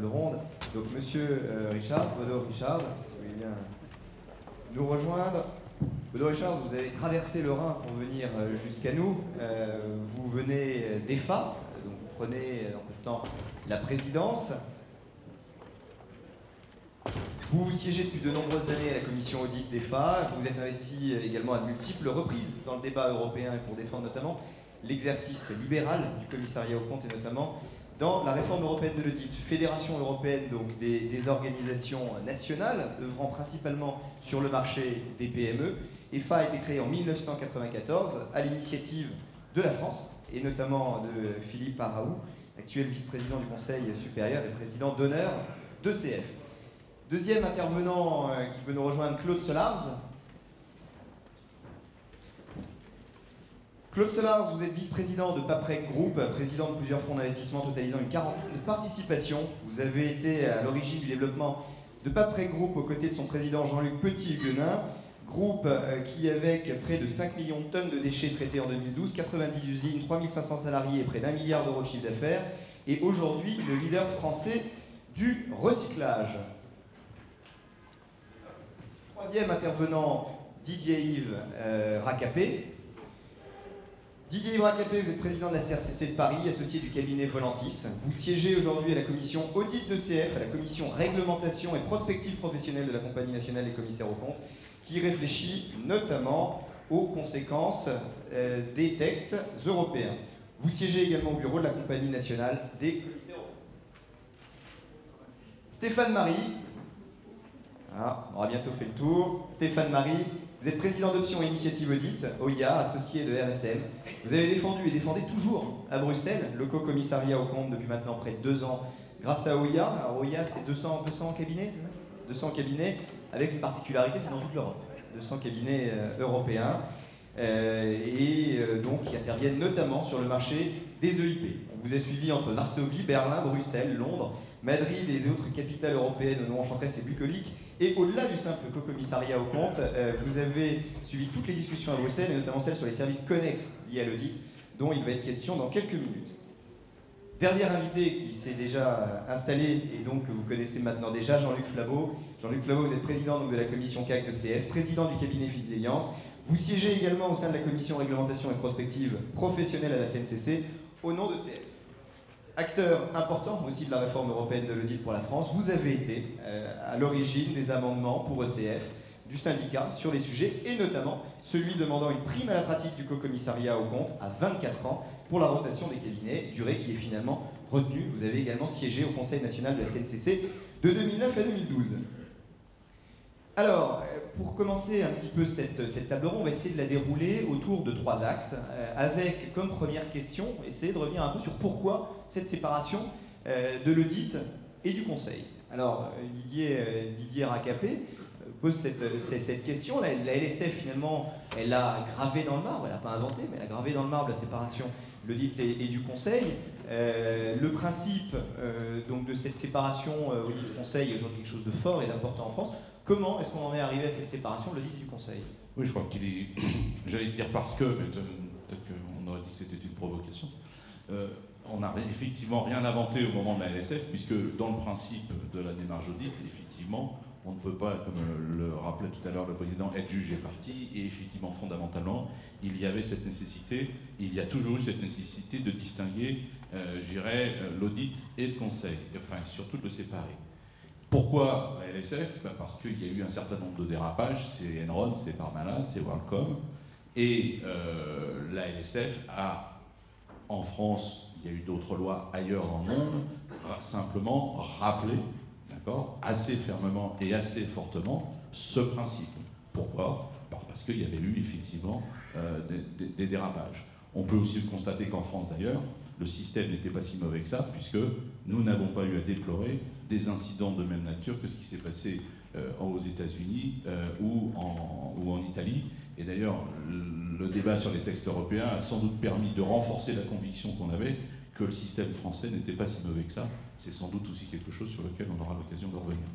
table ronde. Donc Monsieur Richard, Bodo Richard, si vous voulez bien nous rejoindre. Bodo Richard, vous avez traversé le Rhin pour venir jusqu'à nous. Vous venez d'EFA, donc vous prenez en peu de temps la présidence. Vous siégez depuis de nombreuses années à la commission audit d'EFA. Vous êtes investi également à de multiples reprises dans le débat européen et pour défendre notamment l'exercice libéral du commissariat aux comptes et notamment dans la réforme européenne de l'audit. Fédération européenne donc des organisations nationales œuvrant principalement sur le marché des PME. EFA a été créée en 1994 à l'initiative de la France et notamment de Philippe Araou, actuel vice-président du Conseil supérieur et président d'honneur d'ECF. Deuxième intervenant qui peut nous rejoindre, Claude Solars. Claude Solars, vous êtes vice-président de Paprec Group, président de plusieurs fonds d'investissement totalisant une quarantaine de participations. Vous avez été à l'origine du développement de Paprec Group aux côtés de son président Jean-Luc Petit-Huguenin. Groupe qui, avec près de 5 millions de tonnes de déchets traités en 2012, 90 usines, 3500 salariés et près d'1 milliard d'euros de chiffre d'affaires, est aujourd'hui le leader français du recyclage. Troisième intervenant, Didier-Yves Racapé. Didier-Yves Racapé, vous êtes président de la CRCC de Paris, associé du cabinet Volantis. Vous siégez aujourd'hui à la commission audit d'ECF, à la commission réglementation et prospective professionnelle de la Compagnie nationale des commissaires aux comptes, qui réfléchit notamment aux conséquences des textes européens. Vous siégez également au bureau de la Compagnie nationale des commissaires aux comptes. Stéphane Marie. Voilà, on aura bientôt fait le tour. Stéphane Marie, vous êtes président d'Option Initiative Audit, OIA, associé de RSM. Vous avez défendu et défendez toujours à Bruxelles le co-commissariat aux comptes depuis maintenant près de 2 ans grâce à OIA. Alors OIA, c'est 200 cabinets, c'est ça ? 200 cabinets, avec une particularité, c'est dans toute l'Europe. 200 cabinets européens, donc qui interviennent notamment sur le marché des EIP. On vous a suivi entre Varsovie, Berlin, Bruxelles, Londres, Madrid et autres capitales européennes, dont Enchanteresse et bucolique. Et au-delà du simple co-commissariat aux comptes, vous avez suivi toutes les discussions à Bruxelles, et notamment celles sur les services connexes liés à l'audit, dont il va être question dans quelques minutes. Dernier invité qui s'est déjà installé et donc que vous connaissez maintenant déjà, Jean-Luc Flavaux. Jean-Luc Flavaux, vous êtes président donc, de la commission CAC de CF, président du cabinet Fideliance. Vous siégez également au sein de la commission réglementation et prospective professionnelle à la CNCC au nom de CF. Acteur important aussi de la réforme européenne de l'audit pour la France, vous avez été à l'origine des amendements pour ECF du syndicat sur les sujets et notamment celui demandant une prime à la pratique du co-commissariat aux comptes à 24 ans pour la rotation des cabinets, durée qui est finalement retenue. Vous avez également siégé au Conseil national de la CNCC de 2009 à 2012. Alors, pour commencer un petit peu cette table ronde, on va essayer de la dérouler autour de 3 axes, avec comme première question, essayer de revenir un peu sur pourquoi cette séparation de l'audit et du conseil. Alors, Didier Racapé pose cette question. La LSF, finalement, elle a gravé dans le marbre, elle n'a pas inventé, mais elle a gravé dans le marbre la séparation de l'audit et du conseil. Le principe donc de cette séparation audit-conseil est aujourd'hui quelque chose de fort et d'important en France. Comment est-ce qu'on en est arrivé à cette séparation de l'audit et du conseil? Oui, je crois qu'il est... J'allais dire parce que, mais peut-être qu'on aurait dit que c'était une provocation. On n'a effectivement rien inventé au moment de la LSF, puisque dans le principe de la démarche audit, effectivement, on ne peut pas, comme le rappelait tout à l'heure le président, être juge et partie, et effectivement, fondamentalement, il y avait cette nécessité, il y a toujours eu cette nécessité de distinguer, je dirais, l'audit et le conseil, enfin, surtout de le séparer. Pourquoi la LSF? Parce qu'il y a eu un certain nombre de dérapages, c'est Enron, c'est Parmalat, c'est WorldCom, et la LSF a, en France, il y a eu d'autres lois ailleurs dans le monde, simplement rappelé, d'accord, assez fermement et assez fortement, ce principe. Pourquoi? Parce qu'il y avait eu effectivement des dérapages. On peut aussi constater qu'en France d'ailleurs, le système n'était pas si mauvais que ça, puisque nous n'avons pas eu à déplorer des incidents de même nature que ce qui s'est passé aux États-Unis ou en Italie. Et d'ailleurs, le débat sur les textes européens a sans doute permis de renforcer la conviction qu'on avait que le système français n'était pas si mauvais que ça. C'est sans doute aussi quelque chose sur lequel on aura l'occasion de revenir.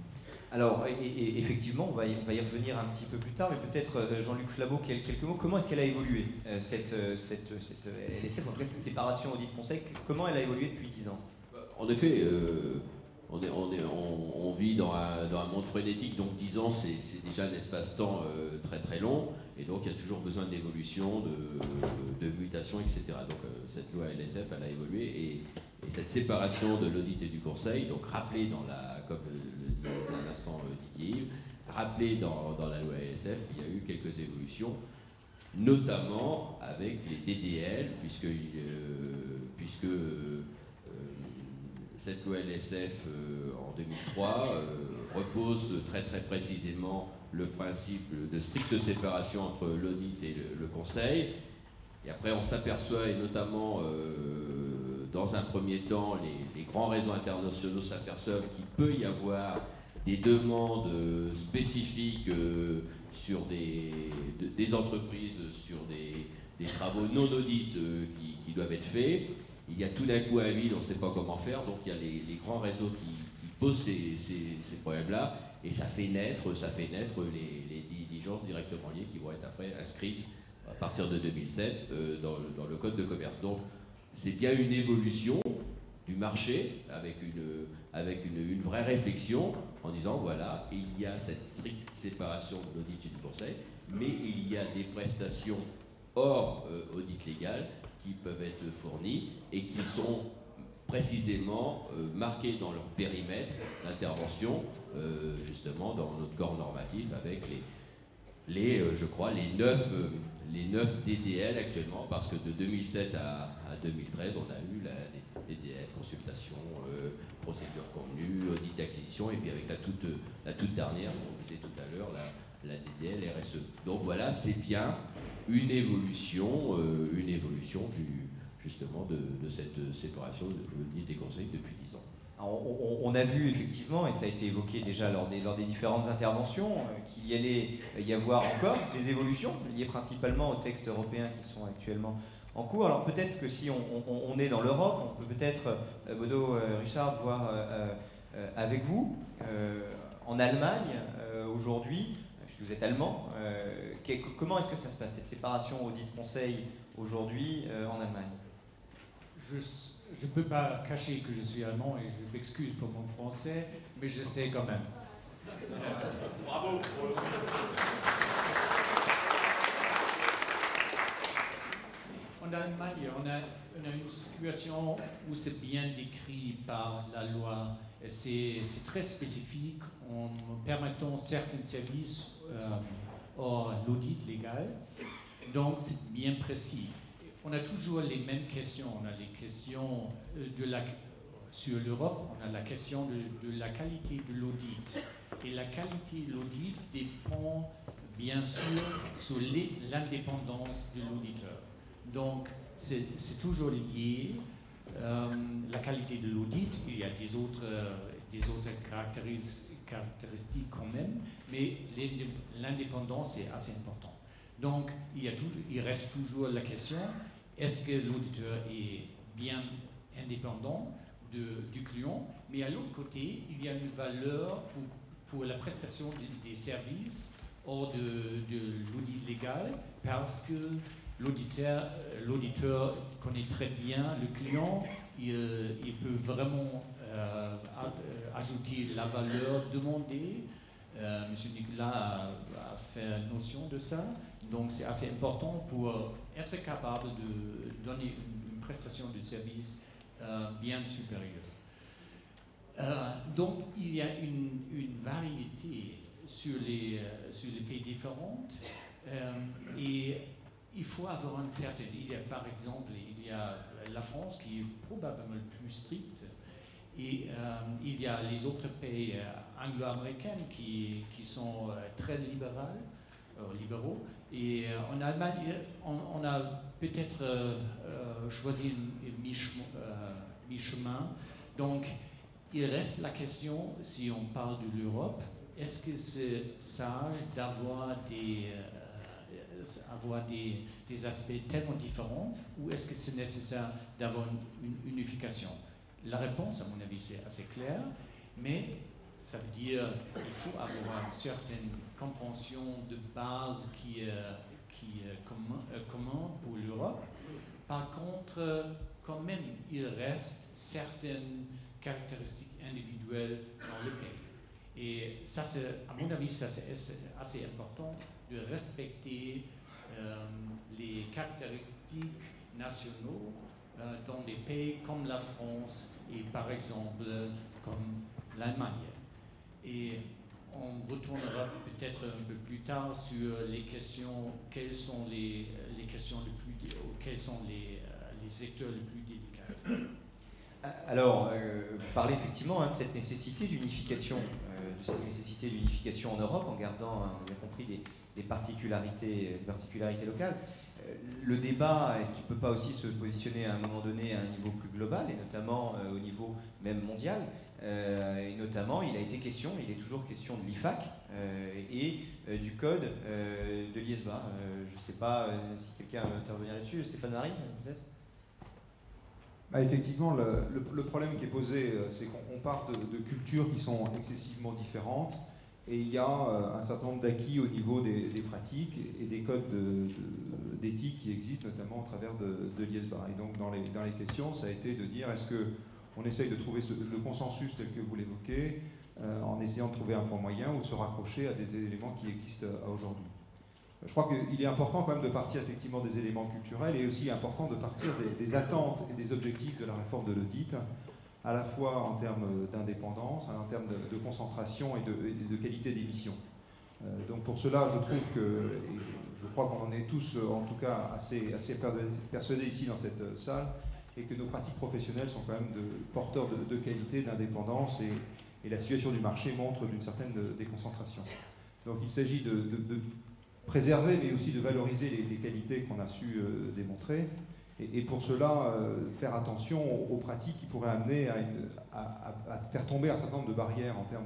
Alors, et effectivement, on va y revenir un petit peu plus tard, mais peut-être Jean-Luc Flavaux, quelques mots. Comment est-ce qu'elle a évolué, cette LSF, en tout cas cette séparation audit-conseil, comment elle a évolué depuis 10 ans? En effet, on vit dans un monde frénétique, donc 10 ans c'est déjà un espace-temps très très long, et donc il y a toujours besoin d'évolution, de mutation, etc. Donc cette loi LSF, elle a évolué, et cette séparation de l'audit et du conseil, donc rappelée comme le disait à l'instant Didier Yves, rappelée dans la loi LSF, il y a eu quelques évolutions, notamment avec les DDL, puisque cette loi LSF en 2003 repose très très précisément le principe de stricte séparation entre l'audit et le conseil. Et après on s'aperçoit, et notamment dans un premier temps, les grands réseaux internationaux s'aperçoivent qu'il peut y avoir des demandes spécifiques sur des entreprises, sur des travaux non audits qui doivent être faits. Il y a tout d'un coup un vide, on ne sait pas comment faire, donc il y a les grands réseaux qui posent ces problèmes-là, et ça fait naître les diligences directement liées qui vont être après inscrites à partir de 2007 dans le code de commerce. Donc c'est bien une évolution du marché avec une vraie réflexion en disant voilà, il y a cette stricte séparation de l'audit et du conseil, mais il y a des prestations hors audit légal qui peuvent être fournies et qui sont précisément marquées dans leur périmètre d'intervention, justement dans notre corps normatif avec je crois, les 9 DDL actuellement, parce que de 2007 à 2013, on a eu les DDL, consultation, procédure convenue, audit d'acquisition, et puis avec la toute dernière, on disait tout à l'heure, la DDL RSE. Donc voilà, c'est bien une évolution justement de cette séparation de l'audit des conseils depuis 10 ans. Alors, on a vu effectivement, et ça a été évoqué déjà lors des différentes interventions, qu'il y allait y avoir encore des évolutions liées principalement aux textes européens qui sont actuellement en cours. Alors peut-être que si on est dans l'Europe, on peut peut-être, Bodo, Richard, voir avec vous, en Allemagne, aujourd'hui, puisque vous êtes allemand, comment est-ce que ça se passe, cette séparation audit-conseil aujourd'hui en Allemagne? Je ne peux pas cacher que je suis allemand et je m'excuse pour mon français, mais je sais quand même. Bravo. En Allemagne, on a une situation où c'est bien décrit par la loi. C'est très spécifique en permettant certains services hors l'audit légal. Donc c'est bien précis. On a toujours les mêmes questions. On a les questions sur l'Europe, on a la question de la qualité de l'audit. Et la qualité de l'audit dépend bien sûr sur l'indépendance de l'auditeur. Donc c'est toujours lié. La qualité de l'audit, il y a des autres caractéristiques quand même, mais l'indépendance est assez important. Donc il reste toujours la question, est-ce que l'auditeur est bien indépendant du client, mais à l'autre côté, il y a une valeur pour la prestation des services hors de l'audit légal, parce que l'auditeur connaît très bien le client, il peut vraiment ajouter la valeur demandée. Monsieur Nicolas a fait notion de ça, donc c'est assez important pour être capable de donner une prestation de service bien supérieure. Donc il y a une variété sur les pays différentes, et il faut avoir une certaine. Par exemple, il y a la France qui est probablement le plus stricte. Et il y a les autres pays anglo-américains qui sont très libéraux. Et en Allemagne, on a peut-être choisi une mi-chemin. Donc, il reste la question, si on parle de l'Europe, est-ce que c'est sage d'avoir des aspects tellement différents, ou est-ce que c'est nécessaire d'avoir une unification? La réponse, à mon avis, c'est assez clair, mais ça veut dire qu'il faut avoir une certaine compréhension de base qui est commun pour l'Europe. Par contre, quand même, il reste certaines caractéristiques individuelles dans le pays. Et ça, à mon avis, ça c'est assez important de respecter les caractéristiques nationaux dans des pays comme la France et par exemple comme l'Allemagne. Et on retournera peut-être un peu plus tard sur les questions, quelles sont les questions quels sont les secteurs les plus délicats. Alors, vous parlez effectivement de cette nécessité d'unification, en Europe, en gardant, on a bien compris, des particularités locales. Le débat, est-ce qu'il ne peut pas aussi se positionner à un moment donné à un niveau plus global, et notamment au niveau même mondial, et notamment, il est toujours question de l'IFAC et du code de l'ISBA. Je ne sais pas si quelqu'un veut intervenir là-dessus. Stéphane Marie, peut-être? Effectivement, le problème qui est posé, c'est qu'on part de cultures qui sont excessivement différentes, et il y a un certain nombre d'acquis au niveau des pratiques et des codes d'éthique qui existent, notamment au travers de l'ISBA. Et donc, dans les questions, ça a été de dire, est-ce qu'on essaye de trouver le consensus tel que vous l'évoquez, en essayant de trouver un point moyen, ou de se raccrocher à des éléments qui existent aujourd'hui. Je crois qu'il est important quand même de partir effectivement des éléments culturels, et aussi important de partir des attentes et des objectifs de la réforme de l'audit, à la fois en termes d'indépendance, en termes de concentration et de qualité des missions. Donc pour cela, je trouve que, et je crois qu'on en est tous en tout cas assez persuadés ici dans cette salle, et que nos pratiques professionnelles sont quand même porteurs de qualité, d'indépendance, et la situation du marché montre d'une certaine déconcentration. Donc il s'agit de préserver, mais aussi de valoriser les qualités qu'on a su démontrer, et pour cela faire attention aux pratiques qui pourraient amener à faire tomber un certain nombre de barrières en termes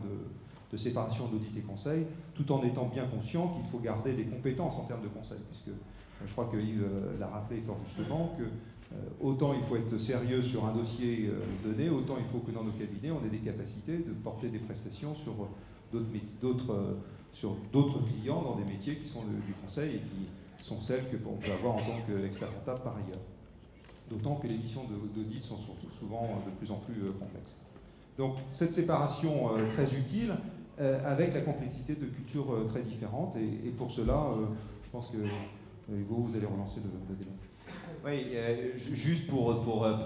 de séparation d'audit et conseil, tout en étant bien conscient qu'il faut garder des compétences en termes de conseil, puisque je crois que Yves l'a rappelé fort justement, que autant il faut être sérieux sur un dossier donné, autant il faut que dans nos cabinets on ait des capacités de porter des prestations sur d'autres clients dans des métiers qui sont du conseil, et qui sont celles qu'on peut avoir en tant qu'expert comptable par ailleurs. D'autant que les missions d'audit sont surtout souvent de plus en plus complexes. Donc cette séparation très utile, avec la complexité de cultures très différentes, et pour cela, je pense que Hugo, vous allez relancer le débat. Oui, juste pour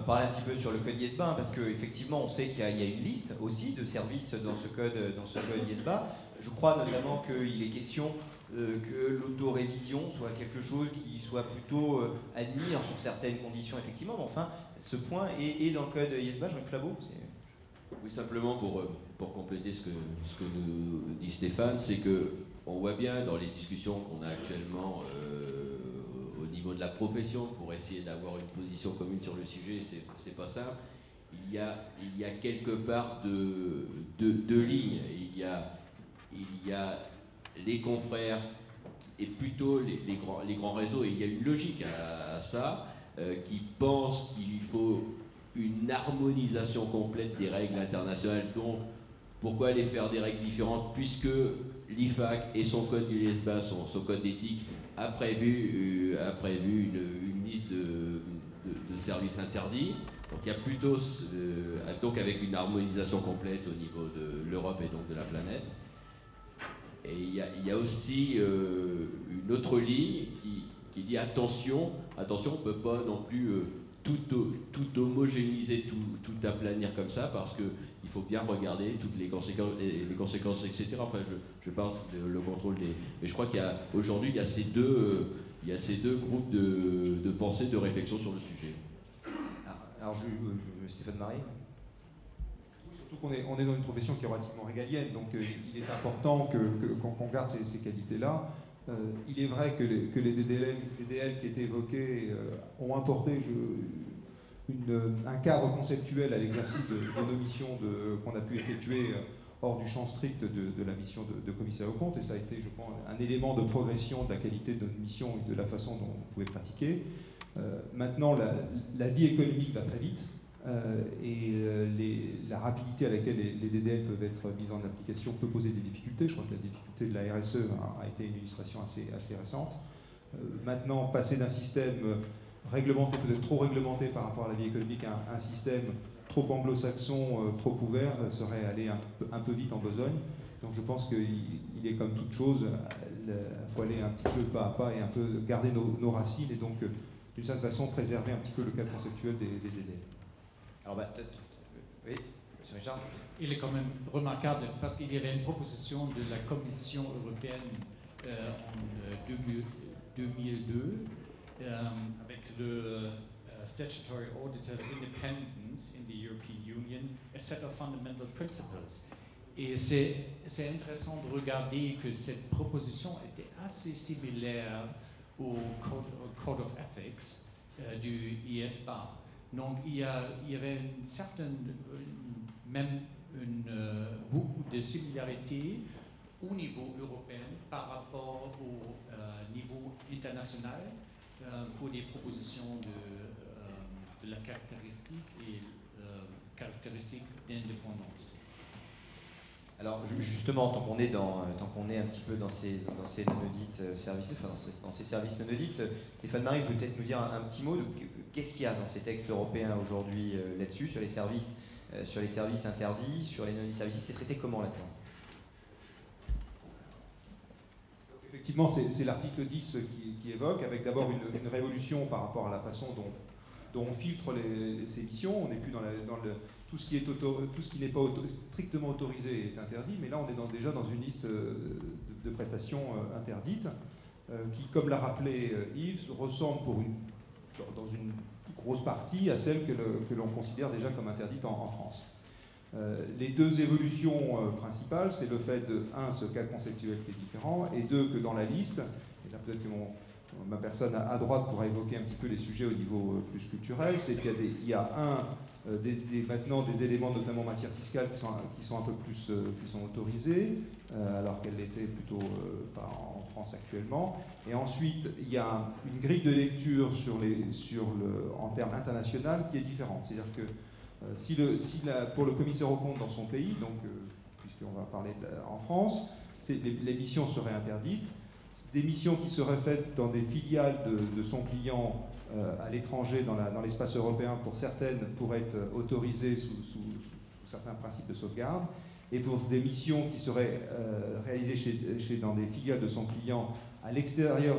parler un petit peu sur le code ISBA, parce qu'effectivement on sait qu'il y a une liste aussi de services dans ce code ISBA. Je crois notamment qu'il est question que l'autorévision soit quelque chose qui soit plutôt admis sur certaines conditions, effectivement, mais enfin ce point est dans le code ISBA. Jean-Luc Flabeau. Oui, simplement pour compléter ce que nous dit Stéphane, c'est que on voit bien dans les discussions qu'on a actuellement au niveau de la profession pour essayer d'avoir une position commune sur le sujet, c'est pas simple. Il y a quelque part deux lignes. Il y a les confrères et plutôt les grands réseaux, et il y a une logique à ça, qui pensent qu'il faut une harmonisation complète des règles internationales. Donc, pourquoi aller faire des règles différentes, puisque l'IFAC et son code du LISBA, son code d'éthique, a prévu une liste de services interdits. Donc il y a plutôt, donc avec une harmonisation complète au niveau de l'Europe et donc de la planète. Et il y a aussi une autre ligne qui dit attention, on ne peut pas non plus tout homogénéiser, tout aplanir comme ça, parce qu'il faut bien regarder toutes les conséquences, etc. Enfin, je parle le contrôle des... Mais je crois qu'aujourd'hui, il y a ces deux groupes de pensée, de réflexion sur le sujet. Alors, Stéphane Marie. Surtout qu'on est dans une profession qui est relativement régalienne, donc il est important qu'on garde ces qualités-là. Il est vrai que les DDL qui étaient évoqués ont apporté un cadre conceptuel à l'exercice de nos missions qu'on a pu effectuer hors du champ strict de la mission de commissaire aux comptes, et ça a été, je pense, un élément de progression de la qualité de notre mission et de la façon dont on pouvait pratiquer. Maintenant, la vie économique va très vite, et la rapidité à laquelle les DDL peuvent être mises en application peut poser des difficultés. Je crois que la difficulté de la RSE a été une illustration assez récente. Maintenant, passer d'un système réglementé, peut-être trop réglementé par rapport à la vie économique, à un système trop anglo-saxon, trop ouvert, serait aller un peu vite en besogne. Donc je pense qu'il est comme toute chose, il faut aller un petit peu pas à pas et un peu garder nos racines et donc d'une certaine façon préserver un petit peu le cadre conceptuel des délais. Alors, oui, M. Richard. Il est quand même remarquable parce qu'il y avait une proposition de la Commission européenne en 2002 avec le Statutory Auditors Independence in the European Union, a set of fundamental principles. Et c'est intéressant de regarder que cette proposition était assez similaire au Code of Ethics du ISBA. Donc il y avait une certaine, beaucoup de similarités au niveau européen par rapport au niveau international pour des propositions de la caractéristique et caractéristique d'indépendance. Alors justement, tant qu'on est un petit peu dans ces non-audits services, dans ces services non-audits, Stéphane Marie peut peut-être nous dire un petit mot de qu'est-ce qu'il y a dans ces textes européens aujourd'hui là-dessus, sur les services interdits, sur les non-audits services, c'est traité comment là-dedans? Effectivement, c'est l'article 10 qui évoque, avec d'abord une révolution par rapport à la façon dont on filtre ces missions. On n'est plus dans tout ce qui n'est pas strictement autorisé est interdit, mais là on est déjà dans une liste de prestations interdites, qui, comme l'a rappelé Yves, ressemble dans une grosse partie à celles que l'on considère déjà comme interdites en France. Les deux évolutions principales, c'est le fait de, ce cas conceptuel qui est différent, et deux, que dans la liste, et là peut-être que ma personne à droite pourra évoquer un petit peu les sujets au niveau plus culturel, c'est qu'il y a maintenant des éléments, notamment en matière fiscale, qui sont un peu plus qui sont autorisés, alors qu'elles l'étaient plutôt pas en France actuellement. Et ensuite, il y a une grille de lecture en termes international qui est différente. C'est-à-dire que pour le commissaire aux comptes dans son pays, donc puisqu'on va parler en France, les missions seraient interdites. Des missions qui seraient faites dans des filiales de son client à l'étranger, dans l'espace européen, pour certaines, pourraient être autorisées sous certains principes de sauvegarde. Et pour des missions qui seraient réalisées dans des filiales de son client à l'extérieur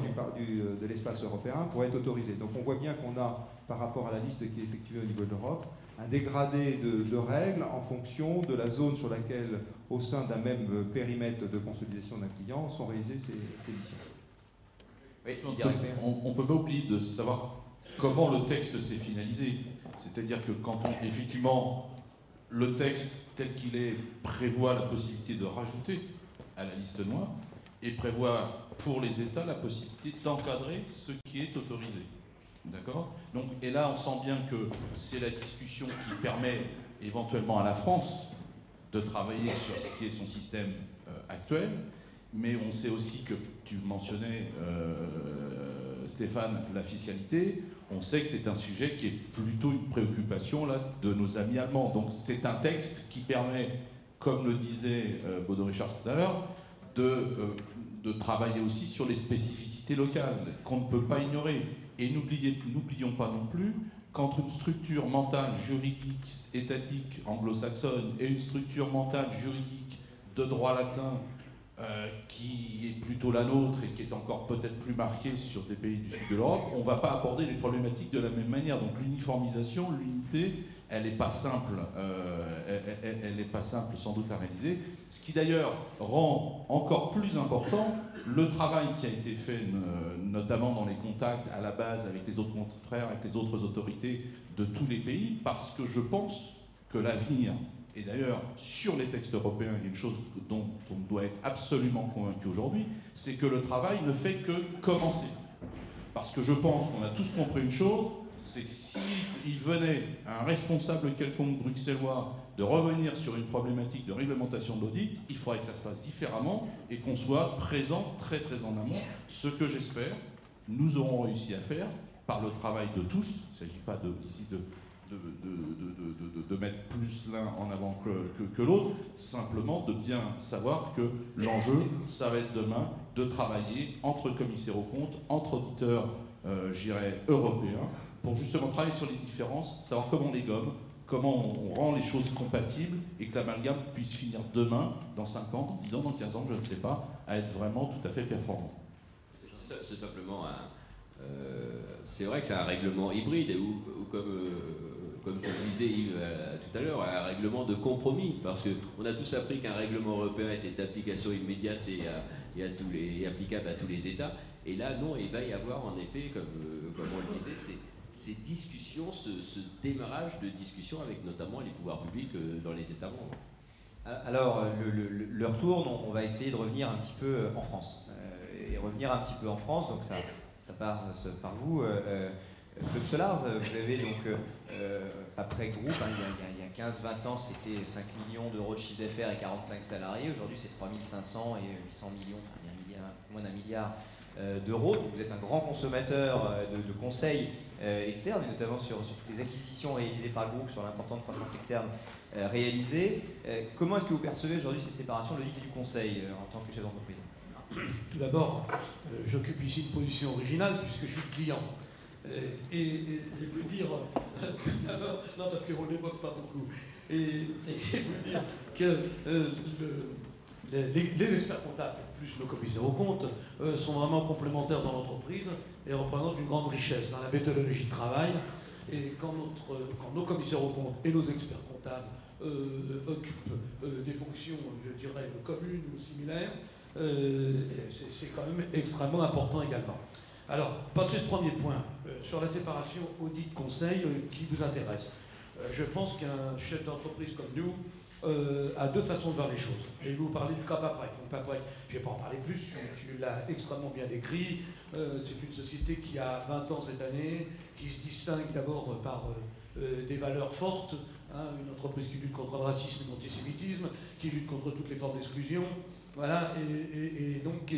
de l'espace européen, pourraient être autorisées. Donc on voit bien qu'on a, par rapport à la liste qui est effectuée au niveau de l'Europe, un dégradé de règles en fonction de la zone sur laquelle, au sein d'un même périmètre de consolidation d'un client, sont réalisées ces missions. Oui, on ne peut pas oublier de savoir comment le texte s'est finalisé. C'est-à-dire que quand effectivement, le texte tel qu'il est prévoit la possibilité de rajouter à la liste noire et prévoit pour les États la possibilité d'encadrer ce qui est autorisé. D'accord ? Donc, et là, on sent bien que c'est la discussion qui permet éventuellement à la France de travailler sur ce qui est son système actuel, mais on sait aussi que tu mentionnais, Stéphane, la fiscalité. On sait que c'est un sujet qui est plutôt une préoccupation là, de nos amis allemands. Donc c'est un texte qui permet, comme le disait Bodo Richard tout à l'heure, de travailler aussi sur les spécificités locales qu'on ne peut pas ignorer. Et n'oublions pas non plus qu'entre une structure mentale, juridique, étatique, anglo-saxonne et une structure mentale, juridique, de droit latin, qui est plutôt la nôtre et qui est encore peut-être plus marquée sur des pays du sud de l'Europe, on ne va pas aborder les problématiques de la même manière. Donc l'uniformisation, l'unité, elle n'est pas simple, elle n'est pas simple sans doute à réaliser. Ce qui d'ailleurs rend encore plus important le travail qui a été fait, notamment dans les contacts à la base avec les autres confrères, avec les autres autorités de tous les pays, parce que je pense que l'avenir, et d'ailleurs sur les textes européens, il y a une chose dont on doit être absolument convaincu aujourd'hui, c'est que le travail ne fait que commencer. Parce que je pense qu'on a tous compris une chose, c'est que s'il venait à un responsable quelconque bruxellois de revenir sur une problématique de réglementation de l'audit, il faudrait que ça se fasse différemment et qu'on soit présent très très en amont, ce que j'espère nous aurons réussi à faire par le travail de tous. Il ne s'agit pas ici de mettre plus l'un en avant que l'autre, simplement de bien savoir que l'enjeu, ça va être demain de travailler entre commissaires aux comptes, entre auditeurs, européens, pour justement travailler sur les différences, savoir comment on les gomme, comment on rend les choses compatibles et que l'amalgame puisse finir demain, dans 5 ans, dans 10 ans, dans 15 ans, je ne sais pas, à être vraiment tout à fait performant. C'est simplement c'est vrai que c'est un règlement hybride ou comme tu disais Yves tout à l'heure, un règlement de compromis, parce qu'on a tous appris qu'un règlement européen était d'application immédiate et applicable à tous les États. Et là, non, il va y avoir en effet, comme on le disait, ces discussions, ce démarrage de discussions avec notamment les pouvoirs publics dans les États membres. Alors, le retour, on va essayer de revenir un petit peu en France. Et revenir un petit peu en France, donc ça part par vous. Club Solars, vous avez donc, après groupe, il y a 15-20 ans, c'était 5 millions d'euros de chiffre d'affaires et 45 salariés. Aujourd'hui, c'est 3500 et 800 millions, enfin, moins d'un milliard d'euros. Donc, vous êtes un grand consommateur de conseils externes, et notamment sur toutes les acquisitions réalisées par le groupe, sur l'importante croissance externe réalisée. Comment est-ce que vous percevez aujourd'hui cette séparation de l'audit et du conseil en tant que chef d'entreprise? Tout d'abord, j'occupe ici une position originale puisque je suis le client. Et vous dire, tout d'abord, non parce qu'on ne l'évoque pas beaucoup, et vous dire que les experts comptables, plus nos commissaires aux comptes, sont vraiment complémentaires dans l'entreprise et représentent une grande richesse dans la méthodologie de travail. Et quand nos commissaires aux comptes et nos experts comptables occupent des fonctions, je dirais, communes ou similaires, c'est quand même extrêmement important également. Alors, passez ce premier point sur la séparation audit-conseil qui vous intéresse. Je pense qu'un chef d'entreprise comme nous a deux façons de voir les choses. Et vous parlez du cas Paprec. Donc Paprec, je ne vais pas en parler plus, tu l'as extrêmement bien décrit. C'est une société qui a 20 ans cette année, qui se distingue d'abord par des valeurs fortes, une entreprise qui lutte contre le racisme et l'antisémitisme, qui lutte contre toutes les formes d'exclusion. Voilà, et donc qui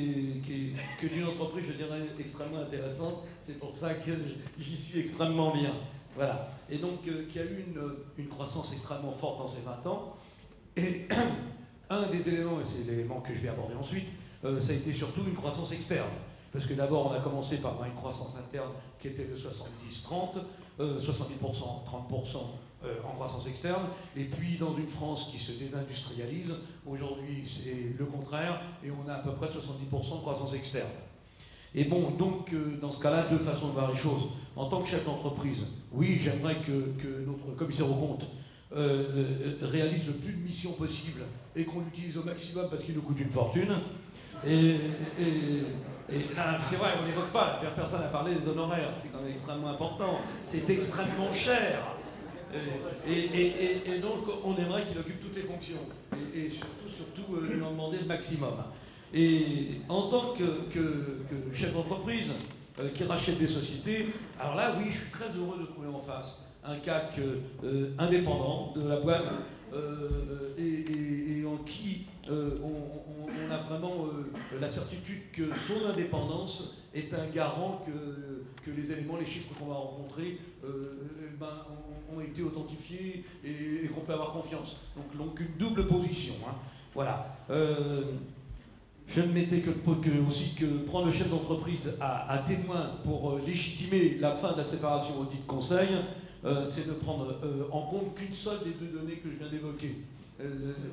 est une entreprise, je dirais, extrêmement intéressante. C'est pour ça que j'y suis extrêmement bien. Voilà. Et donc qui a eu une croissance extrêmement forte dans ces 20 ans. Et un des éléments, et c'est l'élément que je vais aborder ensuite, ça a été surtout une croissance externe. Parce que d'abord, on a commencé par une croissance interne qui était de 70-30, 70%, 30% en croissance externe, et puis dans une France qui se désindustrialise, aujourd'hui c'est le contraire, et on a à peu près 70% de croissance externe. Et bon, donc dans ce cas-là, deux façons de voir les choses. En tant que chef d'entreprise, oui, j'aimerais que notre commissaire aux comptes réalise le plus de missions possible et qu'on l'utilise au maximum parce qu'il nous coûte une fortune. Et c'est vrai, on n'évoque pas, personne n'a parlé des honoraires, c'est quand même extrêmement important, c'est extrêmement cher. Et donc on aimerait qu'il occupe toutes les fonctions et surtout lui en demander le maximum. Et en tant que chef d'entreprise qui rachète des sociétés, alors là oui, je suis très heureux de trouver en face un CAC indépendant de la boîte et en qui on a vraiment la certitude que son indépendance est un garant que les éléments, les chiffres qu'on va rencontrer ont été authentifiés et qu'on peut avoir confiance. Donc une double position. Voilà. Je ne mettais aussi que prendre le chef d'entreprise à témoin pour légitimer la fin de la séparation audit-conseil, c'est de prendre en compte qu'une seule des deux données que je viens d'évoquer.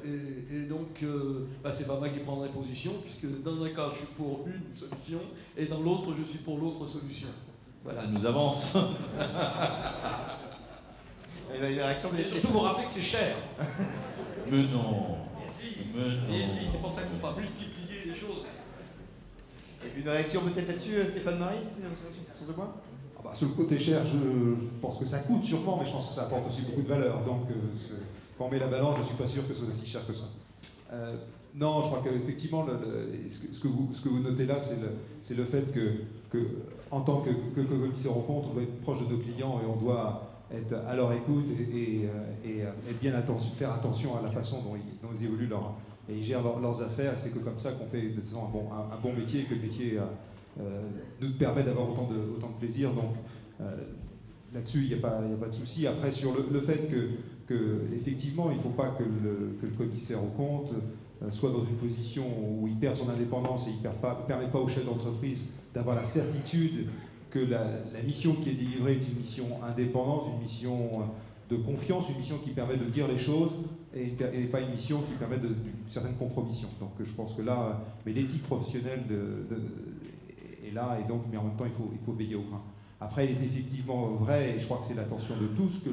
Et donc, c'est pas moi qui prendrai position, puisque dans un cas, je suis pour une solution, et dans l'autre, je suis pour l'autre solution. Voilà, ça nous avance. Et la réaction Et surtout, vous rappelez que c'est cher. Mais non. Et si, c'est pour ça qu'on va multiplier les choses. Une réaction peut-être là-dessus, Stéphane Marie, sur ce point? Sur le côté cher, je pense que ça coûte sûrement, mais je pense que ça apporte aussi beaucoup de valeur. Donc, quand on met la balance, je ne suis pas sûr que ce soit si cher que ça. Non, je crois qu'effectivement, ce que vous notez là, c'est le fait que en tant que commissaire aux comptes, on doit être proche de nos clients et on doit être à leur écoute et bien faire attention à la façon dont ils évoluent et ils gèrent leurs affaires. C'est que comme ça qu'on fait un bon métier et que le métier nous permet d'avoir autant de plaisir. Donc là-dessus, il n'y a pas de souci. Après, sur le fait que effectivement, il ne faut pas que le commissaire aux comptes soit dans une position où il perd son indépendance et il ne permet pas au chef d'entreprise d'avoir la certitude que la mission qui est délivrée est une mission indépendante, une mission de confiance, une mission qui permet de dire les choses et pas une mission qui permet d'une certaine compromission. Donc je pense que là, mais l'éthique professionnelle est là, et donc, mais en même temps il faut veiller au grain. Après, il est effectivement vrai, et je crois que c'est l'attention de tous, que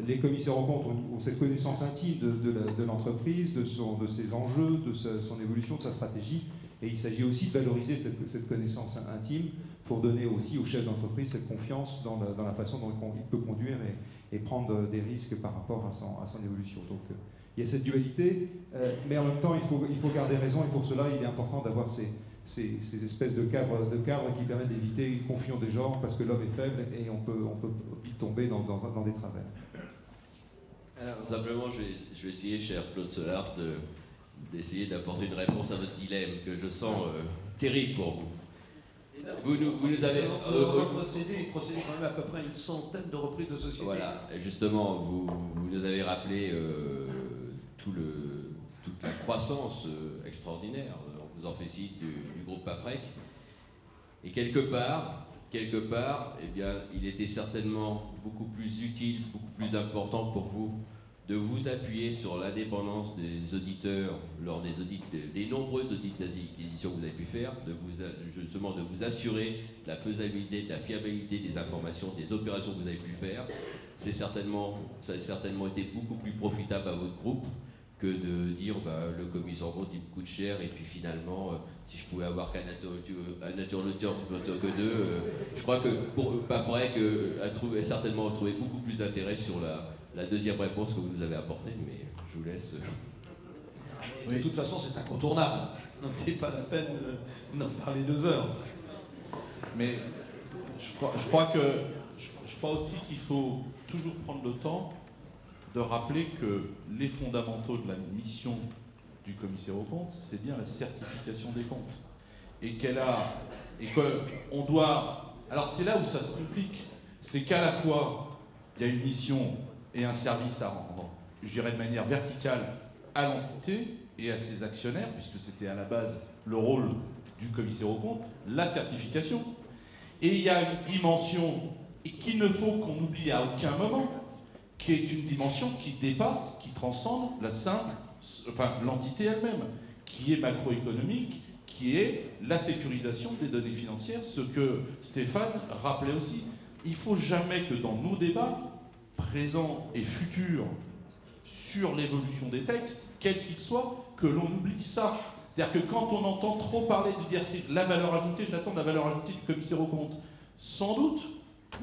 les commissaires aux comptes ont cette connaissance intime de l'entreprise, de ses enjeux, de son évolution, de sa stratégie, et il s'agit aussi de valoriser cette connaissance intime pour donner aussi au chef d'entreprise cette confiance dans la façon dont il peut conduire et prendre des risques par rapport à son évolution. Donc il y a cette dualité, mais en même temps il faut garder raison, et pour cela il est important d'avoir ces espèces de cadres qui permettent d'éviter une confusion des genres, parce que l'homme est faible et on peut vite tomber dans des travers. Alors, simplement, je vais essayer, cher Claude Solars, d'essayer d'apporter une réponse à votre dilemme que je sens terrible pour vous. Vous nous avez procédé quand même à peu près à une centaine de reprises de société. Voilà, et justement, vous nous avez rappelé toute la croissance extraordinaire, on vous en fait signe, du groupe Paprec. Et quelque part, eh bien, il était certainement beaucoup plus utile, beaucoup plus important pour vous de vous appuyer sur l'indépendance des auditeurs lors des nombreux audits d'acquisition que vous avez pu faire, justement de vous assurer de la faisabilité, de la fiabilité des informations, des opérations que vous avez pu faire. Ça a certainement été beaucoup plus profitable à votre groupe que de dire le commissaire compte il me coûte cher, et puis finalement si je pouvais avoir qu'un interlocuteur plutôt que deux, je crois que pour Paprec a certainement trouvé beaucoup plus d'intérêt sur la deuxième réponse que vous nous avez apportée, mais je vous laisse. De toute façon, c'est incontournable, donc c'est pas la peine d'en parler 2 heures. Mais je crois aussi qu'il faut toujours prendre le temps de rappeler que les fondamentaux de la mission du commissaire aux comptes, c'est bien la certification des comptes. Alors c'est là où ça se complique, c'est qu'à la fois, il y a une mission et un service à rendre, je dirais de manière verticale, à l'entité et à ses actionnaires, puisque c'était à la base le rôle du commissaire aux comptes, la certification. Et il y a une dimension qu'il ne faut qu'on oublie à aucun moment, qui est une dimension qui dépasse, qui transcende l'entité elle-même, qui est macroéconomique, qui est la sécurisation des données financières, ce que Stéphane rappelait aussi. Il ne faut jamais que dans nos débats, présents et futurs, sur l'évolution des textes, quels qu'ils soient, que l'on oublie ça. C'est-à-dire que quand on entend trop parler de dire c'est la valeur ajoutée, j'attends la valeur ajoutée du commissaire aux comptes, sans doute,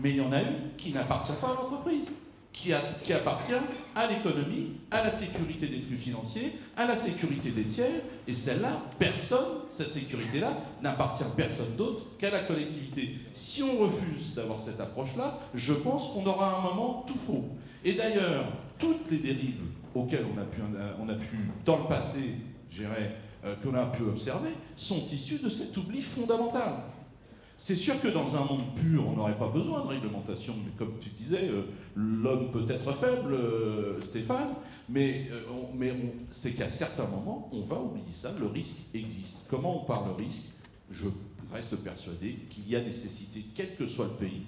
mais il y en a une qui n'appartient pas à l'entreprise, qui appartient à l'économie, à la sécurité des flux financiers, à la sécurité des tiers, et celle-là, cette sécurité-là, n'appartient à personne d'autre qu'à la collectivité. Si on refuse d'avoir cette approche-là, je pense qu'on aura un moment tout faux. Et d'ailleurs, toutes les dérives auxquelles on a pu dans le passé, qu'on a pu observer, sont issues de cet oubli fondamental. C'est sûr que dans un monde pur, on n'aurait pas besoin de réglementation, mais comme tu disais, l'homme peut être faible, Stéphane, mais c'est qu'à certains moments, on va oublier ça, le risque existe. Comment on parle de risque? Je reste persuadé qu'il y a nécessité, quel que soit le pays,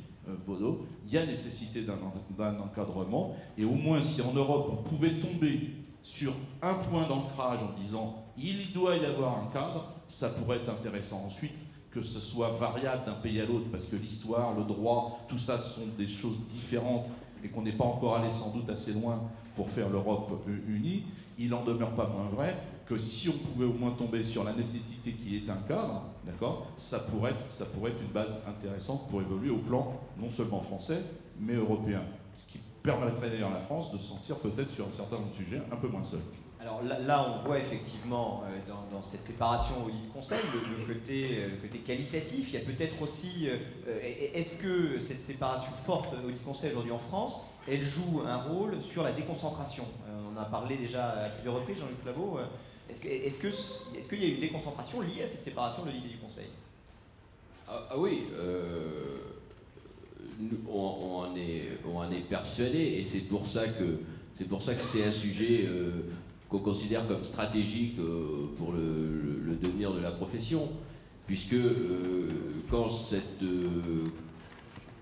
Bodo, il y a nécessité d'un encadrement, et au moins si en Europe on pouvait tomber sur un point d'ancrage en disant il doit y avoir un cadre, ça pourrait être intéressant. Ensuite, que ce soit variable d'un pays à l'autre, parce que l'histoire, le droit, tout ça sont des choses différentes et qu'on n'est pas encore allé sans doute assez loin pour faire l'Europe unie, il n'en demeure pas moins vrai que si on pouvait au moins tomber sur la nécessité qui est un cadre, d'accord, ça pourrait être une base intéressante pour évoluer au plan non seulement français, mais européen. Ce qui permettrait d'ailleurs à la France de se sentir peut-être sur un certain nombre de sujets un peu moins seul. Alors là, on voit effectivement dans cette séparation audit-conseil le côté qualitatif. Il y a peut-être aussi, est-ce que cette séparation forte audit-conseil aujourd'hui en France, elle joue un rôle sur la déconcentration? On a parlé déjà à plusieurs reprises, Jean-Luc Flavaux. Est-ce qu'il y a une déconcentration liée à cette séparation de l'audit et du conseil? Oui, on en est persuadé, et c'est pour ça que c'est un sujet qu'on considère comme stratégique pour le devenir de la profession, puisque quand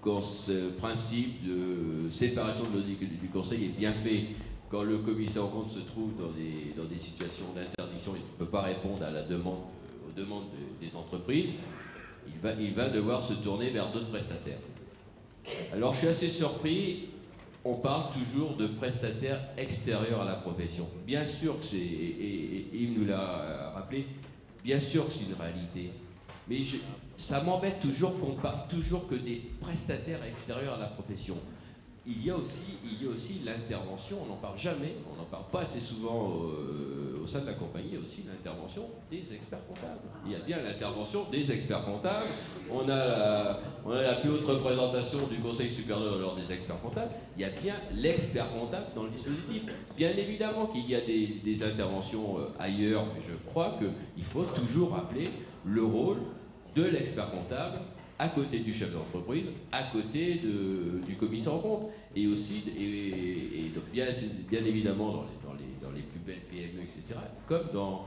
quand ce principe de séparation de l'audit du conseil est bien fait, quand le commissaire aux comptes se trouve dans des situations d'interdiction, il ne peut pas répondre à aux demandes des entreprises, il va devoir se tourner vers d'autres prestataires. Alors je suis assez surpris, on parle toujours de prestataires extérieurs à la profession. Bien sûr que c'est, et Yves nous l'a rappelé, bien sûr que c'est une réalité. Mais ça m'embête toujours qu'on parle toujours que des prestataires extérieurs à la profession. Il y a aussi l'intervention, on n'en parle jamais, on n'en parle pas assez souvent au sein de la compagnie, il y a aussi l'intervention des experts comptables. Il y a bien l'intervention des experts comptables, on a la plus haute représentation du Conseil supérieur de l'ordre des experts comptables, il y a bien l'expert comptable dans le dispositif. Bien évidemment qu'il y a des interventions ailleurs, mais je crois qu'il faut toujours rappeler le rôle de l'expert comptable à côté du chef d'entreprise, à côté du commissaire aux comptes, et aussi, et donc bien évidemment dans les plus belles PME, etc., comme dans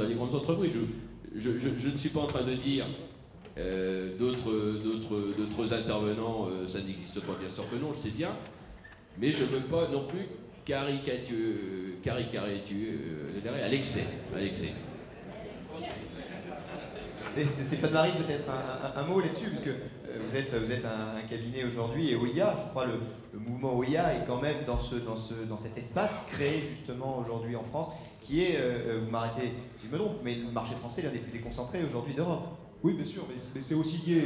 les grandes entreprises. Je ne suis pas en train de dire d'autres intervenants, ça n'existe pas, bien sûr que non, on le sait bien, mais je ne veux pas non plus caricaturer à l'excès. Stéphane Marie, peut-être un mot là-dessus, puisque vous êtes un cabinet aujourd'hui, et OIA, je crois le mouvement OIA est quand même dans cet espace créé justement aujourd'hui en France, qui est, vous m'arrêtez si je me trompe, mais le marché français est l'un des plus déconcentrés aujourd'hui d'Europe. Oui, bien sûr, mais c'est aussi lié,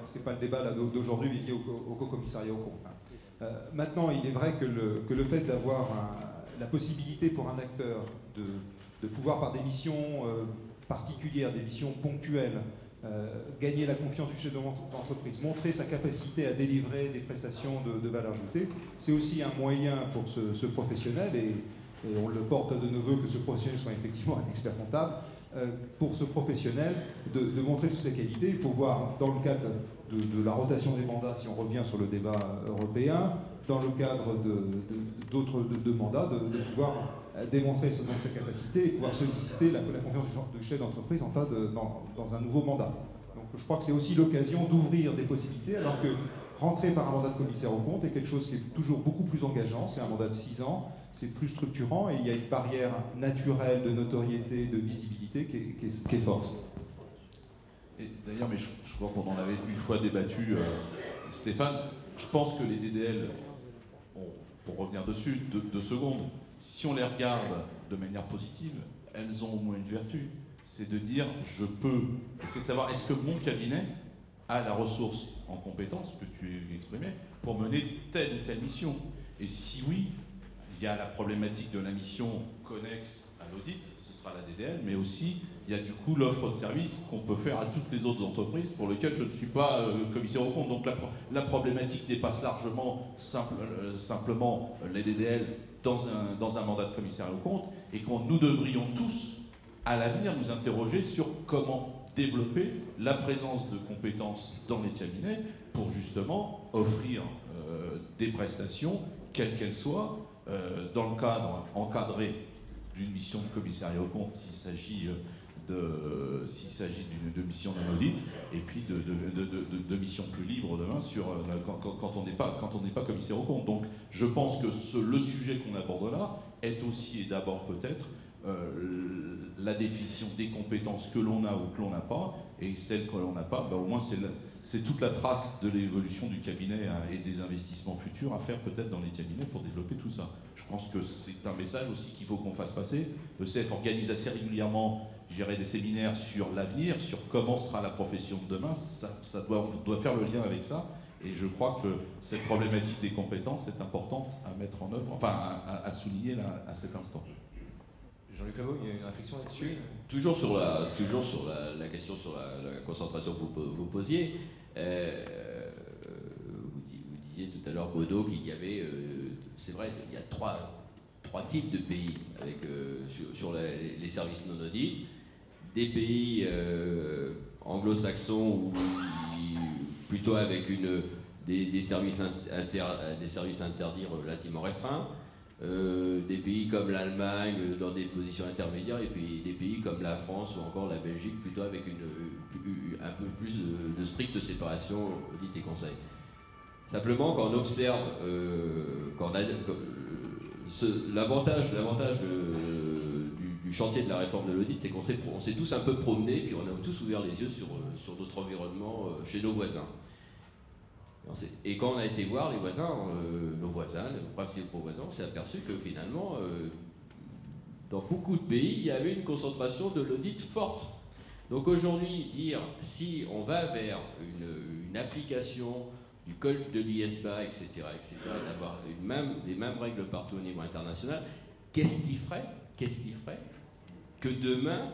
c'est pas le débat d'aujourd'hui, mais lié au co-commissariat au compte. Maintenant, il est vrai que le fait d'avoir la possibilité pour un acteur de pouvoir, par des missions particulières, des missions ponctuelles, gagner la confiance du chef d'entreprise, montrer sa capacité à délivrer des prestations de valeur ajoutée, c'est aussi un moyen pour ce professionnel, et on le porte de nos voeux que ce professionnel soit effectivement un expert comptable, pour ce professionnel de montrer toutes ses qualités. Il faut voir dans le cadre de la rotation des mandats, si on revient sur le débat européen, dans le cadre d'autres mandats, de pouvoir démontrer donc sa capacité et pouvoir solliciter la confiance du chef d'entreprise dans un nouveau mandat. Donc je crois que c'est aussi l'occasion d'ouvrir des possibilités, alors que rentrer par un mandat de commissaire aux comptes est quelque chose qui est toujours beaucoup plus engageant. C'est un mandat de 6 ans, c'est plus structurant, et il y a une barrière naturelle de notoriété, de visibilité qui est forte. Et d'ailleurs, mais je crois qu'on en avait une fois débattu, Stéphane, je pense que les DDL, pour revenir dessus, 2 secondes, si on les regarde de manière positive, elles ont au moins une vertu, c'est de dire je peux, c'est de savoir est-ce que mon cabinet a la ressource en compétences que tu exprimais pour mener telle ou telle mission. Et si oui, il y a la problématique de la mission connexe à l'audit, ce sera la DDL, mais aussi il y a du coup l'offre de service qu'on peut faire à toutes les autres entreprises pour lesquelles je ne suis pas commissaire aux comptes. Donc la problématique dépasse largement simplement les DDL dans un mandat de commissaire aux comptes, et nous devrions tous à l'avenir nous interroger sur comment développer la présence de compétences dans les cabinets pour justement offrir des prestations, quelles qu'elles soient, dans le cadre encadré d'une mission de commissariat aux comptes s'il s'agit de mission d'un audit, et puis de missions plus libres demain quand on n'est pas commissaire aux comptes. Donc je pense que le sujet qu'on aborde là est aussi et d'abord peut-être la définition des compétences que l'on a ou que l'on n'a pas, et celles que l'on n'a pas, au moins c'est toute la trace de l'évolution du cabinet et des investissements futurs à faire peut-être dans les cabinets pour développer tout ça. Je pense que c'est un message aussi qu'il faut qu'on fasse passer. Le CEF organise assez régulièrement, je dirais, des séminaires sur l'avenir, sur comment sera la profession de demain. Ça doit faire le lien avec ça, et je crois que cette problématique des compétences est importante à mettre en œuvre, enfin à souligner là, à cet instant. Jean-Luc Laveau, il y a une réflexion là-dessus? Toujours sur la question sur la concentration que vous posiez, vous disiez tout à l'heure, Baudot, qu'il y avait, c'est vrai, il y a trois types de pays avec, sur les services non audits. Des pays anglo-saxons, plutôt avec des services interdits relativement restreints. Des pays comme l'Allemagne dans des positions intermédiaires, et puis des pays comme la France ou encore la Belgique plutôt avec un peu plus de stricte séparation audit et conseil. Simplement, quand on observe l'avantage du chantier de la réforme de l'audit, c'est qu'on s'est tous un peu promenés, puis on a tous ouvert les yeux sur notre environnement chez nos voisins. Et quand on a été voir les voisins, nos principaux voisins, on s'est aperçu que finalement, dans beaucoup de pays, il y avait une concentration de l'audit forte. Donc aujourd'hui, dire si on va vers une application du code de l'ISBA, etc., d'avoir les mêmes règles partout au niveau international, qu'est-ce qui ferait que demain,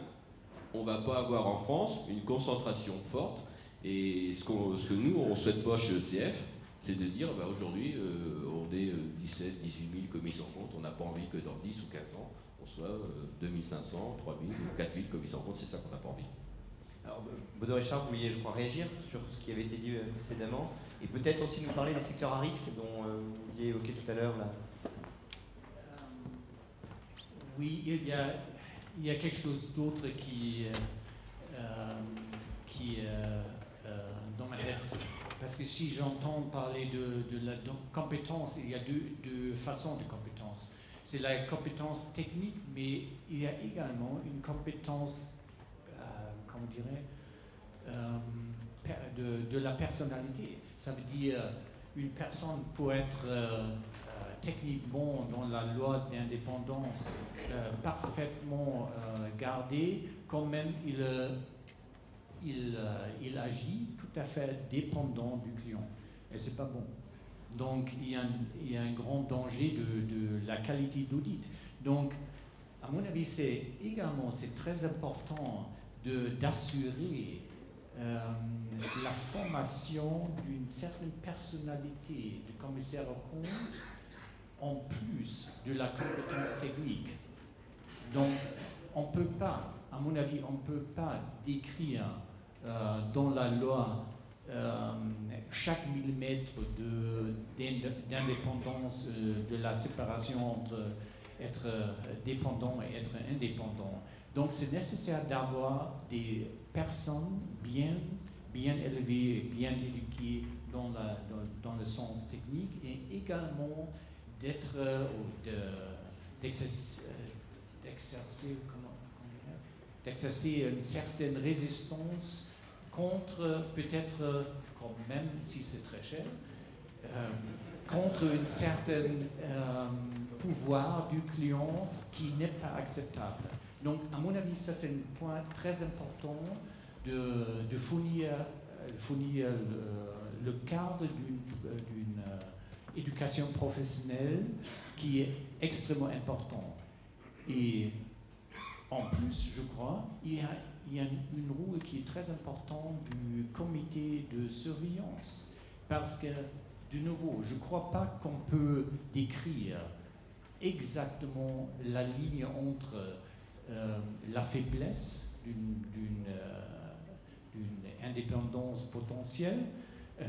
on ne va pas avoir en France une concentration forte? Et ce que nous, on ne souhaite pas chez ECF, c'est de dire, aujourd'hui, on est 17, 18 000 commis en compte, on n'a pas envie que dans 10 ou 15 ans, on soit 2500, 3000 ou 4000 commis en compte, c'est ça qu'on n'a pas envie. Alors, Baudouin Richard, vous vouliez, je crois, réagir sur ce qui avait été dit précédemment, et peut-être aussi nous parler des secteurs à risque dont vous vouliez évoquer tout à l'heure là. Oui, il y a quelque chose d'autre qui dans ma tête. Parce que si j'entends parler de la compétence, il y a deux façons de compétence. C'est la compétence technique, mais il y a également une compétence, comment de la personnalité. Ça veut dire une personne peut être techniquement dans la loi d'indépendance parfaitement gardée, quand même il agit tout à fait dépendant du client. Et c'est pas bon. Donc il y a un grand danger de la qualité d'audit. Donc, à mon avis, c'est très important d'assurer la formation d'une certaine personnalité de commissaire aux comptes en plus de la compétence technique. Donc, on ne peut pas, à mon avis, on ne peut pas décrire dans la loi chaque millimètre d'indépendance de la séparation entre être dépendant et être indépendant. Donc c'est nécessaire d'avoir des personnes bien élevées, bien éduquées dans le sens technique, et également d'exercer une certaine résistance contre, peut-être, quand même si c'est très cher, contre une certaine pouvoir du client qui n'est pas acceptable. Donc, à mon avis, ça c'est un point très important de fournir le cadre d'une éducation professionnelle qui est extrêmement important. Et en plus, je crois, il y a une rôle qui est très importante du comité de surveillance. Parce que, de nouveau, je ne crois pas qu'on peut décrire exactement la ligne entre la faiblesse d'une indépendance potentielle,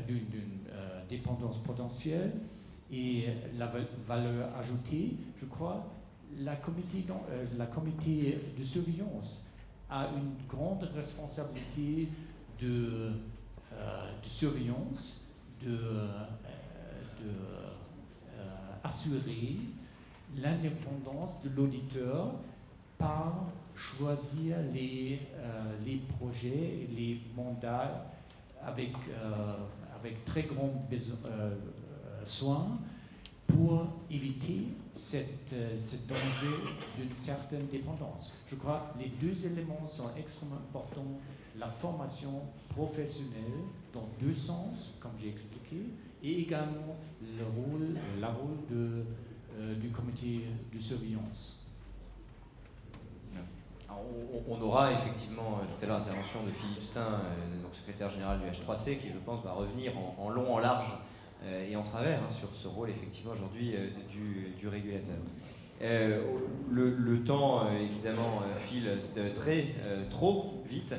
d'une dépendance potentielle et la valeur ajoutée. Je crois la comité de surveillance a une grande responsabilité de surveillance, assurer l'indépendance de l'auditeur par choisir les projets, les mandats avec très grand soin pour éviter cette danger d'une certaine dépendance. Je crois que les deux éléments sont extrêmement importants. La formation professionnelle dans deux sens, comme j'ai expliqué, et également le rôle du comité de surveillance. Alors, on aura effectivement tout à l'heure l'intervention de Philippe Stein, donc secrétaire général du H3C, qui je pense va revenir en long, en large et en travers sur ce rôle effectivement aujourd'hui du régulateur. Le temps évidemment file trop vite.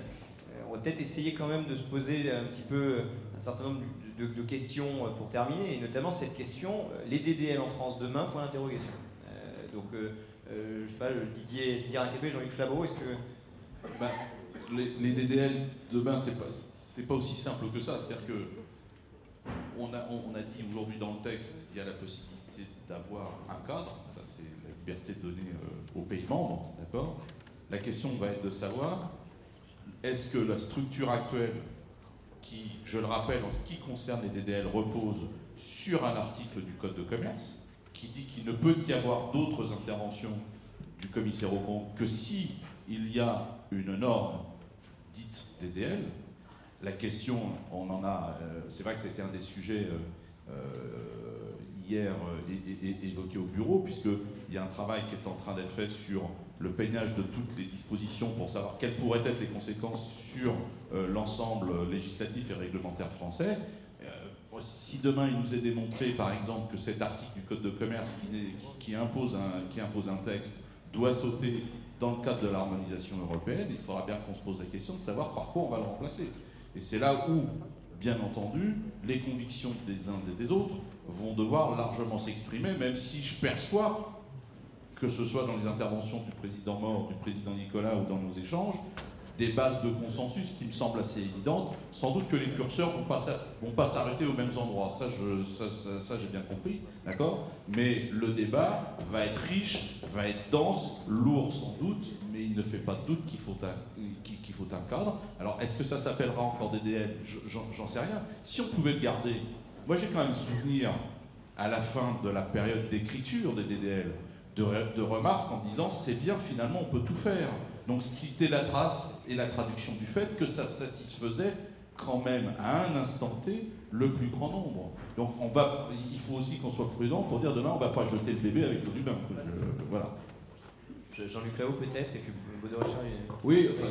On va peut-être essayer quand même de se poser un petit peu un certain nombre de questions pour terminer, et notamment cette question, les DDL en France demain, point d'interrogation. Je sais pas, Didier Rinquepé, Jean-Luc Flabeau, est-ce que... Les DDL demain, c'est pas aussi simple que ça. C'est-à-dire que on a dit aujourd'hui dans le texte qu'il y a la possibilité d'avoir un cadre, ça c'est la liberté donnée aux pays membres, d'accord. La question va être de savoir, est-ce que la structure actuelle, qui, je le rappelle, en ce qui concerne les DDL, repose sur un article du Code de commerce, qui dit qu'il ne peut y avoir d'autres interventions du commissaire aux comptes que si il y a une norme dite DDL. La question, on en a, c'est vrai que c'était un des sujets hier évoqué au bureau, puisqu'il y a un travail qui est en train d'être fait sur le peignage de toutes les dispositions pour savoir quelles pourraient être les conséquences sur l'ensemble législatif et réglementaire français. Si demain il nous est démontré, par exemple, que cet article du Code de commerce qui impose un texte doit sauter dans le cadre de l'harmonisation européenne, il faudra bien qu'on se pose la question de savoir par quoi on va le remplacer. Et c'est là où, bien entendu, les convictions des uns et des autres vont devoir largement s'exprimer, même si je perçois, que ce soit dans les interventions du président Mort, du président Nicolas ou dans nos échanges, des bases de consensus qui me semblent assez évidentes. Sans doute que les curseurs vont pas s'arrêter aux mêmes endroits. Ça j'ai bien compris, d'accord. Mais le débat va être riche, va être dense, lourd sans doute, mais il ne fait pas de doute qu'il faut un cadre. Alors, est-ce que ça s'appellera encore DDL? J'en sais rien. Si on pouvait le garder, moi j'ai quand même souvenir, à la fin de la période d'écriture des DDL, de remarques en disant c'est bien, finalement on peut tout faire. Donc ce qui était la trace et la traduction du fait que ça satisfaisait quand même à un instant T le plus grand nombre. Donc il faut aussi qu'on soit prudent pour dire demain on ne va pas jeter le bébé avec l'eau du bain. Voilà. Jean-Luc Lahaut peut-être, et puis Baudouin Richard. Oui, enfin,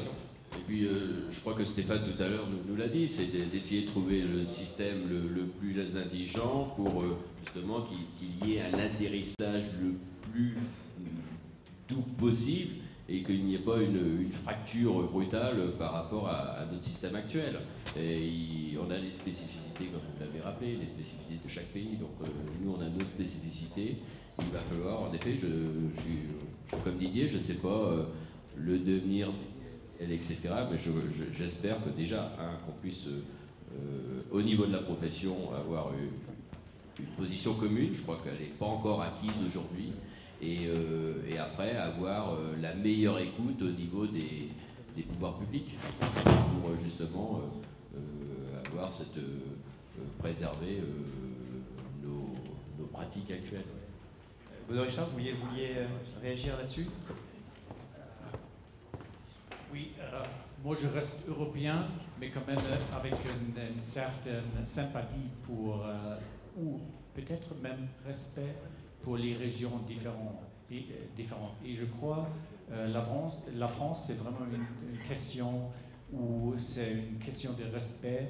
et puis je crois que Stéphane tout à l'heure nous l'a dit, c'est d'essayer de trouver le système le plus intelligent pour justement qu'il y ait un atterrissage le plus doux possible et qu'il n'y ait pas une fracture brutale par rapport à notre système actuel. Et on a les spécificités, comme vous l'avez rappelé, les spécificités de chaque pays. Donc nous, on a nos spécificités. Il va falloir, en effet, comme Didier, je ne sais pas le devenir, etc. Mais j'espère que déjà, qu'on puisse, au niveau de la profession, avoir une position commune. Je crois qu'elle n'est pas encore acquise aujourd'hui. Et après avoir la meilleure écoute au niveau des pouvoirs publics pour justement avoir préserver nos pratiques actuelles. Baudouin Richard, vous vouliez réagir là-dessus? Oui, moi je reste européen, mais quand même avec une certaine sympathie pour, ou peut-être même respect pour les régions différentes. Et je crois la France c'est vraiment une question où c'est une question de respect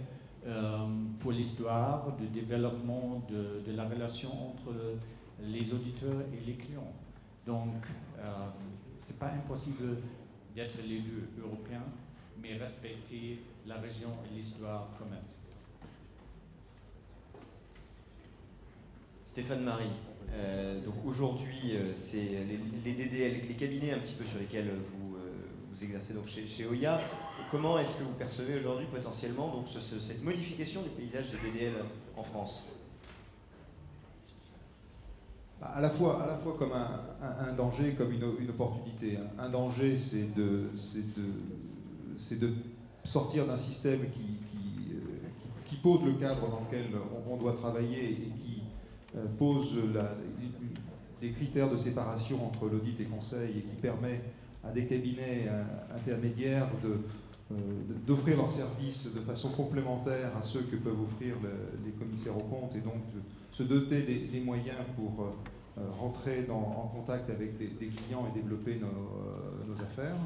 pour l'histoire, du développement de la relation entre les auditeurs et les clients. Donc, c'est pas impossible d'être l'élu européen, mais respecter la région et l'histoire quand même. Stéphane Marie, donc aujourd'hui, c'est les DDL, les cabinets un petit peu sur lesquels vous exercez donc chez Oya. Comment est-ce que vous percevez aujourd'hui potentiellement donc cette modification du paysage des DDL en France? À la fois comme un danger, comme une opportunité. Un danger, c'est de sortir d'un système qui pose le cadre dans lequel on doit travailler et qui pose des critères de séparation entre l'audit et conseil et qui permet à des cabinets intermédiaires d'offrir leurs services de façon complémentaire à ceux que peuvent offrir les commissaires aux comptes et donc de se doter des moyens pour rentrer en contact avec des clients et développer nos affaires.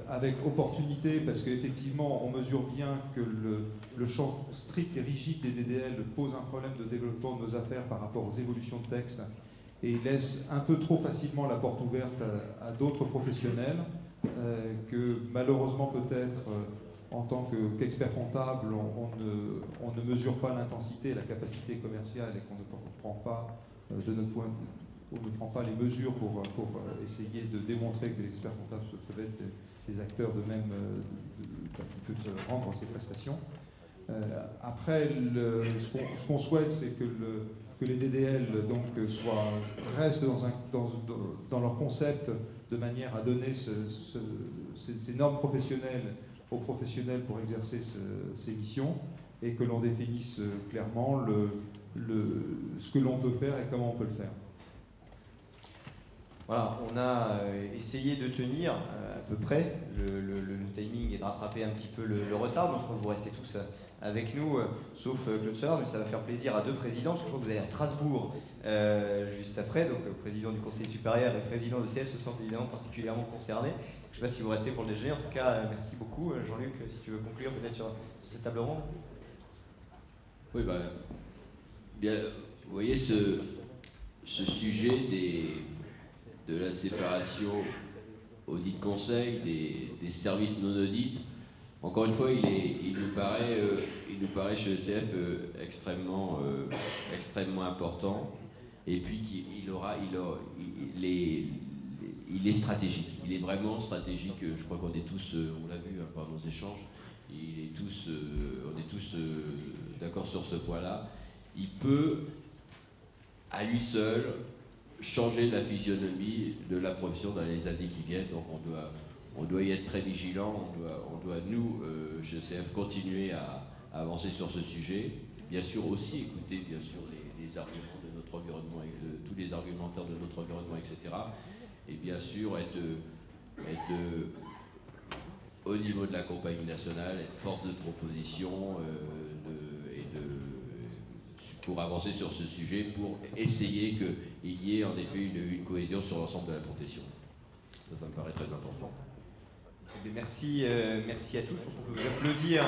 Avec opportunité, parce qu'effectivement, on mesure bien que le champ strict et rigide des DDL pose un problème de développement de nos affaires par rapport aux évolutions de texte et laisse un peu trop facilement la porte ouverte à d'autres professionnels que malheureusement peut-être en tant qu'expert comptable, on ne mesure pas l'intensité et la capacité commerciale et qu'on ne prend pas de notre point de vue. On ne prend pas les mesures pour essayer de démontrer que les experts comptables peuvent être des acteurs de même qui peuvent rendre ces prestations. Après, ce qu'on souhaite, c'est que les DDL donc, restent dans leur concept de manière à donner ces normes professionnelles aux professionnels pour exercer ces missions, et que l'on définisse clairement ce que l'on peut faire et comment on peut le faire. Voilà, on a essayé de tenir à peu près le timing et de rattraper un petit peu le retard. Donc je crois que vous restez tous avec nous, sauf Claude Sollard, mais ça va faire plaisir à deux présidents, parce que je crois que vous allez à Strasbourg juste après. Donc le président du Conseil supérieur et le président de CF se sentent évidemment particulièrement concernés. Je ne sais pas si vous restez pour le déjeuner. En tout cas, merci beaucoup. Jean-Luc, si tu veux conclure peut-être sur cette table ronde. Oui, bien, vous voyez ce sujet de la séparation audit-conseil des services non audits. Encore une fois, il nous paraît chez ECF extrêmement important. Et puis il est stratégique. Il est vraiment stratégique. Je crois qu'on est tous, on l'a vu par nos échanges, on est tous d'accord sur ce point-là. Il peut, à lui seul, changer la physionomie de la profession dans les années qui viennent. Donc on doit y être très vigilant. On doit nous, chez ECF, continuer à avancer sur ce sujet. Bien sûr aussi écouter les arguments de notre environnement, tous les argumentaires de notre environnement, etc. Et bien sûr être au niveau de la compagnie nationale, être force de proposition pour avancer sur ce sujet, pour essayer qu'il y ait en effet une cohésion sur l'ensemble de la profession. Ça me paraît très important. Merci à tous. Je pense qu'on peut vous applaudir.